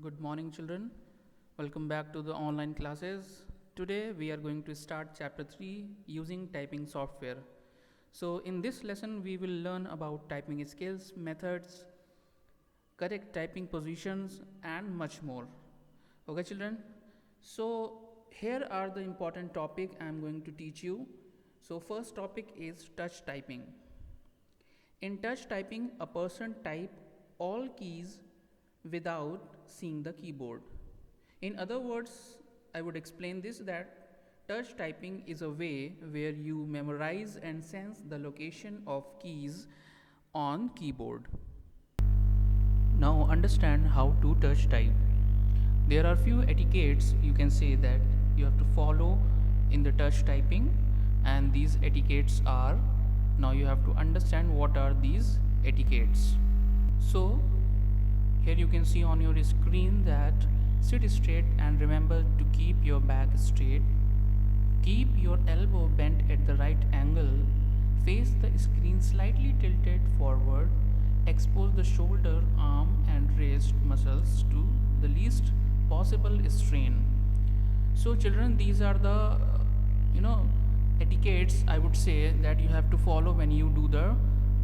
Good morning, children. Welcome back to the online classes. Today we are going to start chapter 3 using typing software. So, in this lesson, we will learn about typing skills, methods, correct typing positions, and much more. Okay, children? So, here are the important topic I am going to teach you. So, first topic is touch typing. In touch typing, a person type all keys without seeing the keyboard. In other words, I would explain this that touch typing is a way where you memorize and sense the location of keys on keyboard. Now understand how to touch type. There are few etiquettes you can say that you have to follow in the touch typing, and these etiquettes are, now you have to understand what are these etiquettes. So here you can see on your screen that sit straight and remember to keep your back straight. Keep your elbow bent at the right angle. Face the screen slightly tilted forward. Expose the shoulder, arm and wrist muscles to the least possible strain. So children, these are the etiquettes I would say that you have to follow when you do the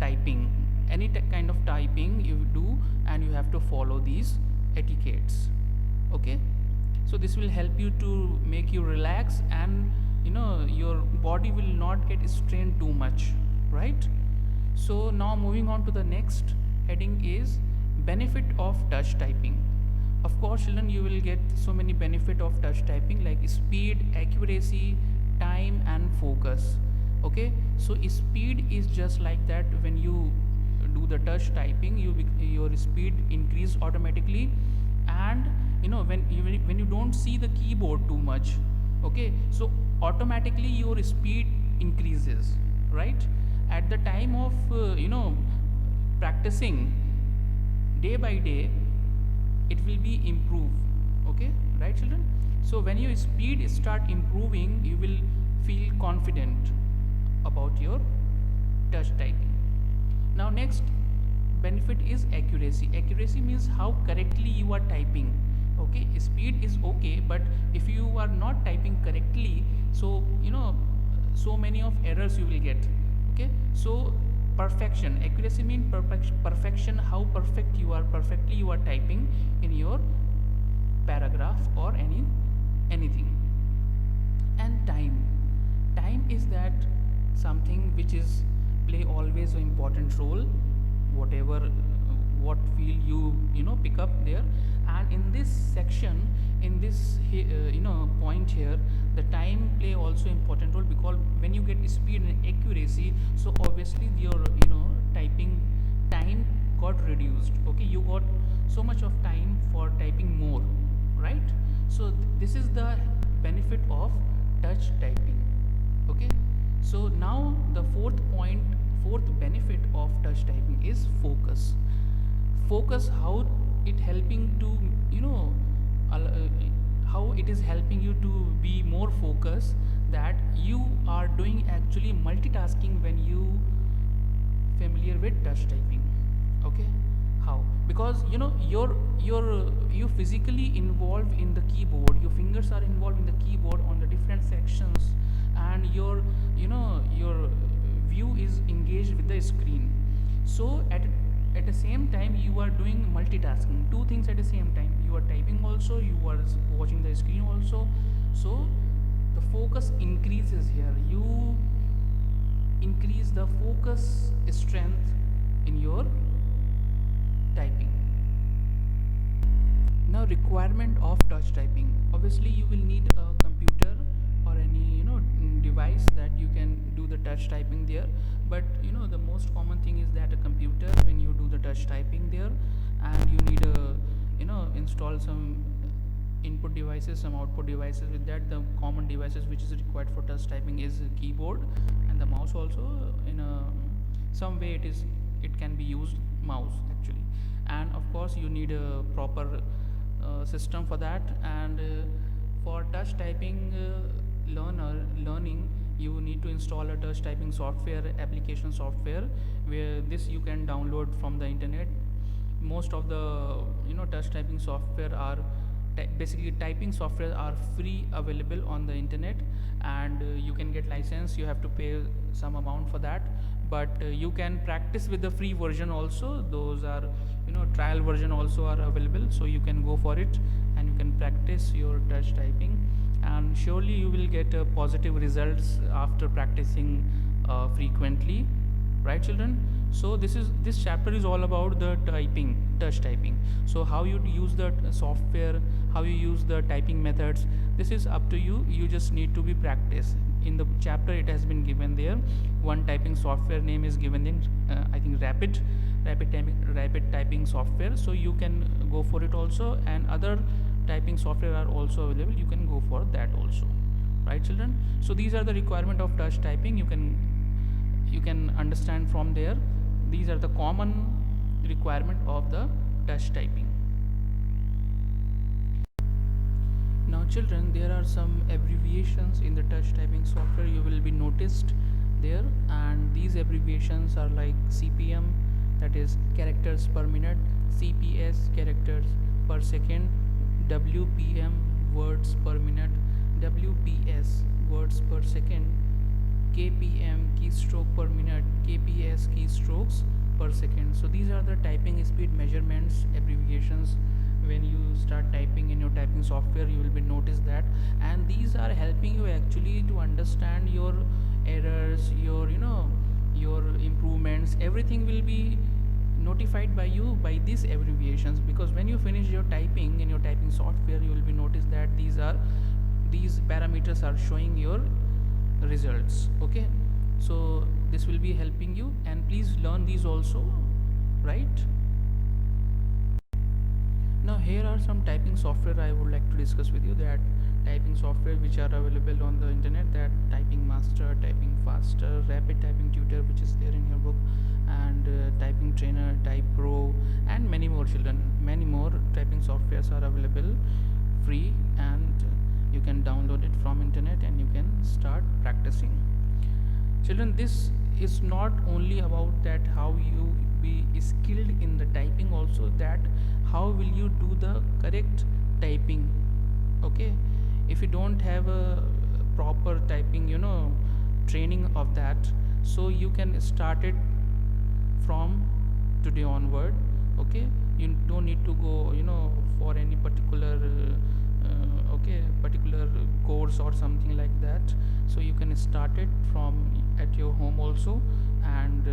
typing. Any kind of typing you do, and you have to follow these etiquettes. Okay, so this will help you to make you relax, and your body will not get strained too much, right? So now moving on to the next heading is benefit of touch typing. Of course children, you will get so many benefit of touch typing like speed, accuracy, time and focus. Okay, so speed is just like that. When you do the touch typing, your speed increase automatically, and when you don't see the keyboard too much, okay, so automatically your speed increases, right? At the time of practicing day by day, it will be improved. Okay, right children? So when your speed start improving, you will feel confident about your touch typing. Now next benefit is accuracy. Accuracy means how correctly you are typing. Okay, speed is okay, but if you are not typing correctly, so so many of errors you will get. Okay, so perfection, accuracy means perfection, how perfectly you are typing in your paragraph or anything. And time is that something which is play always an important role, whatever what field you pick up there. And in this section, in this point here, the time play also important role, because when you get speed and accuracy, so obviously your typing time got reduced. Okay, you got so much of time for typing more, right? So this is the benefit of touch typing. Okay, so now the fourth benefit of touch typing is focus. Focus, how it helping to how it is helping you to be more focused, that you are doing actually multitasking when you familiar with touch typing. Okay, how? Because you physically involved in the keyboard, your fingers are involved in the keyboard on the different sections, and your view is engaged with the screen. So at the same time you are doing multitasking, two things at the same time. You are typing also, you are watching the screen also. So the focus increases here. You increase the focus strength in your typing. Now requirement of touch typing. Obviously you will need a computer or any device that you can do the touch typing there. But the most common thing is that a computer when you do the touch typing there, and you need a install some input devices, some output devices. With that, the common devices which is required for touch typing is a keyboard and the mouse also. In some way it can be used mouse actually. And of course you need a proper system for that. And for touch typing learning, you need to install a touch typing software, application software, where this you can download from the internet. most of the touch typing software are basically typing software are free available on the internet, and you can get license. You have to pay some amount for that, but you can practice with the free version also. Those are trial version also are available, so you can go for it and you can practice your touch typing, and surely you will get positive results after practicing frequently, right children? So this chapter is all about the touch typing. So how you use the software, how you use the typing methods, this is up to you. You just need to be practiced. In the chapter it has been given there, one typing software name is given in I think rapid typing software, so you can go for it also, and other typing software are also available, you can go for that also, right children? So these are the requirement of touch typing. You can understand from there. These are the common requirement of the touch typing. Now children, there are some abbreviations in the touch typing software you will be noticed there, and these abbreviations are like CPM, that is characters per minute, CPS characters per second, WPM words per minute, WPS words per second, KPM keystroke per minute, KPS keystrokes per second. So these are the typing speed measurements abbreviations. When you start typing in your typing software, you will be notice that, and these are helping you actually to understand your errors, your your improvements. Everything will be notified by you by these abbreviations, because when you finish your typing in your typing software, you will be notice that these parameters are showing your results. Okay, so this will be helping you, and please learn these also, right? Now here are some typing software I would like to discuss with you, that typing software which are available on the internet, that Typing Master, Typing Faster, Rapid Typing Tutor, which is there in your book, and Typing Trainer, Type Pro, and many more children. Many more typing softwares are available free, and you can download it from internet and you can start practicing. Children, this is not only about that how you be skilled in the typing, also that how will you do the correct typing. Okay, if you don't have a proper typing training of that, so you can start it from today onward. Okay, you don't need to go for any particular particular course or something like that. So you can start it from at your home also, and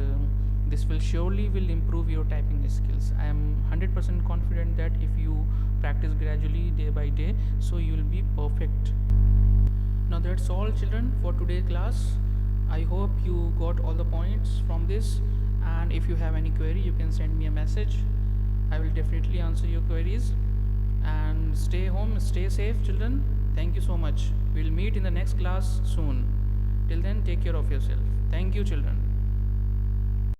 this will surely will improve your typing skills. I am 100% confident that if you practice gradually day by day, so you will be perfect. Now that's all children for today's class. I hope you got all the points from this, and if you have any query, you can send me a message. I will definitely answer your queries. And stay home, stay safe children. Thank you so much. We'll meet in the next class soon. Till then, take care of yourself. Thank you children.